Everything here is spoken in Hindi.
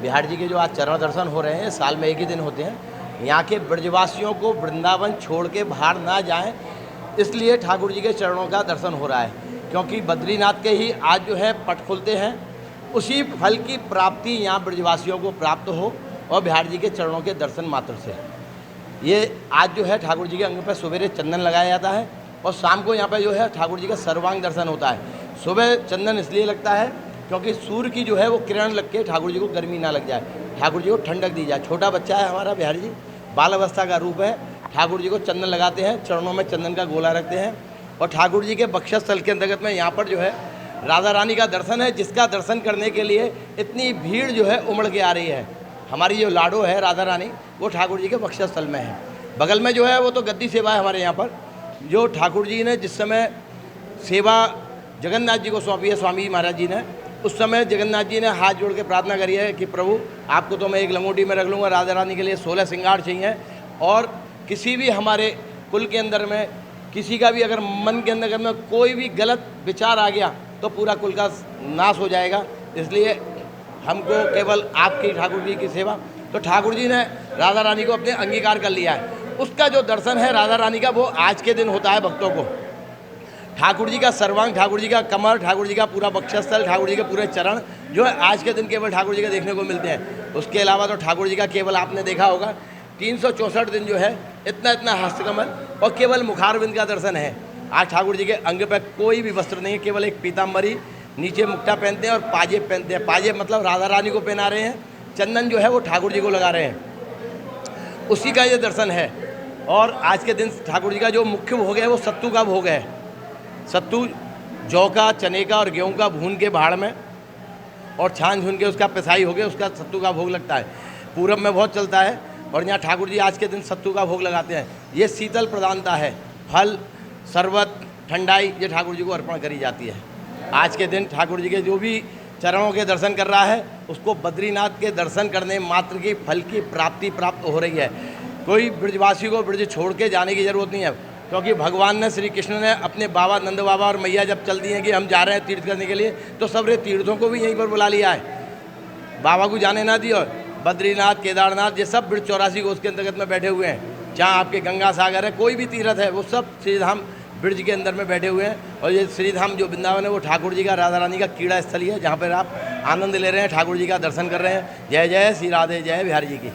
बिहार जी के जो आज चरण दर्शन हो रहे हैं, साल में एक ही दिन होते हैं। यहाँ के ब्रजवासियों को वृंदावन छोड़ के बाहर ना जाएं, इसलिए ठाकुर जी के चरणों का दर्शन हो रहा है। क्योंकि बद्रीनाथ के ही आज जो है पट खुलते हैं, उसी फल की प्राप्ति यहाँ ब्रजवासियों को प्राप्त हो और बिहार जी के चरणों के दर्शन मात्र से। ये आज जो है ठाकुर जी के अंग पर सवेरे चंदन लगाया जाता है और शाम को यहाँ पर जो है ठाकुर जी का सर्वांग दर्शन होता है। सुबह चंदन इसलिए लगता है क्योंकि सूर्य की जो है वो किरण लग के ठाकुर जी को गर्मी ना लग जाए, ठाकुर जी को ठंडक दी जाए। छोटा बच्चा है हमारा बिहारी जी, बाल अवस्था का रूप है। ठाकुर जी को चंदन लगाते हैं, चरणों में चंदन का गोला रखते हैं और ठाकुर जी के बक्षस्थल के अंतर्गत में यहाँ पर जो है राधा रानी का दर्शन है, जिसका दर्शन करने के लिए इतनी भीड़ जो है उमड़ के आ रही है। हमारी जो लाडो है राधा रानी, वो ठाकुर जी के बक्षस्थल में है। बगल में जो है वो तो गद्दी सेवा है हमारे यहाँ पर, जो ठाकुर जी ने जिस समय सेवा जगन्नाथ जी को सौंपी है स्वामी महाराज जी ने, उस समय जगन्नाथ जी ने हाथ जोड़ के प्रार्थना करी है कि प्रभु आपको तो मैं एक लंगोटी में रख लूँगा, राधा रानी के लिए 16 श्रृंगार चाहिए। और किसी भी हमारे कुल के अंदर में किसी का भी अगर मन के अंदर में कोई भी गलत विचार आ गया तो पूरा कुल का नाश हो जाएगा। इसलिए हमको केवल आपकी ठाकुर जी की सेवा, तो ठाकुर जी ने राधा रानी को अपने अंगीकार कर लिया है। उसका जो दर्शन है राधा रानी का, वो आज के दिन होता है भक्तों को। ठाकुर जी का सर्वांग, ठाकुर जी का कमर, ठाकुर जी का पूरा वक्षस्थल, ठाकुर जी के पूरे चरण जो है आज के दिन केवल ठाकुर जी के देखने को मिलते हैं। उसके अलावा तो ठाकुर जी का केवल आपने देखा होगा 364 दिन जो है इतना इतना हस्तकमल और केवल मुखारविंद का दर्शन है। आज ठाकुर जी के अंग पर कोई भी वस्त्र नहीं है, केवल एक पीताम्बरी, नीचे मुक्टा पहनते हैं और पाजेब पहनते हैं। पाजेब मतलब राधा रानी को पहना रहे हैं, चंदन जो है वो ठाकुर जी को लगा रहे हैं, उसी का ये दर्शन है। और आज के दिन ठाकुर जी का जो मुख्य भोग है वो सत्तू का भोग है। सत्तू जौ का, चने का और गेहूं का भून के भाड़ में और छान छून के उसका पिसाई हो गया, उसका सत्तू का भोग लगता है। पूरब में बहुत चलता है और यहाँ ठाकुर जी आज के दिन सत्तू का भोग लगाते हैं। ये शीतल प्रधानता है, फल शरबत ठंडाई ये ठाकुर जी को अर्पण करी जाती है। आज के दिन ठाकुर जी के जो भी चरणों के दर्शन कर रहा है उसको बद्रीनाथ के दर्शन करने मात्र की फल की प्राप्ति प्राप्त हो रही है। कोई ब्रजवासी को ब्रज छोड़ के जाने की ज़रूरत नहीं है, क्योंकि भगवान ने, श्री कृष्ण ने अपने बाबा नंद बाबा और मैया जब चल दिए हैं कि हम जा रहे हैं तीर्थ करने के लिए, तो सबरे तीर्थों को भी यहीं पर बुला लिया है। बाबा को जाने ना दिया, बद्रीनाथ, केदारनाथ ये सब ब्रज 84 को उसके अंतर्गत में बैठे हुए हैं। जहाँ आपके गंगा सागर है, कोई भी तीर्थ है, वो सब श्रीधाम ब्रज के अंदर में बैठे हुए हैं। और ये श्रीधाम जो वृंदावन है वो ठाकुर जी का, राधा रानी का क्रीड़ा स्थली है, जहाँ पर आप आनंद ले रहे हैं, ठाकुर जी का दर्शन कर रहे हैं। जय जय श्री राधे, जय बिहारी जी की।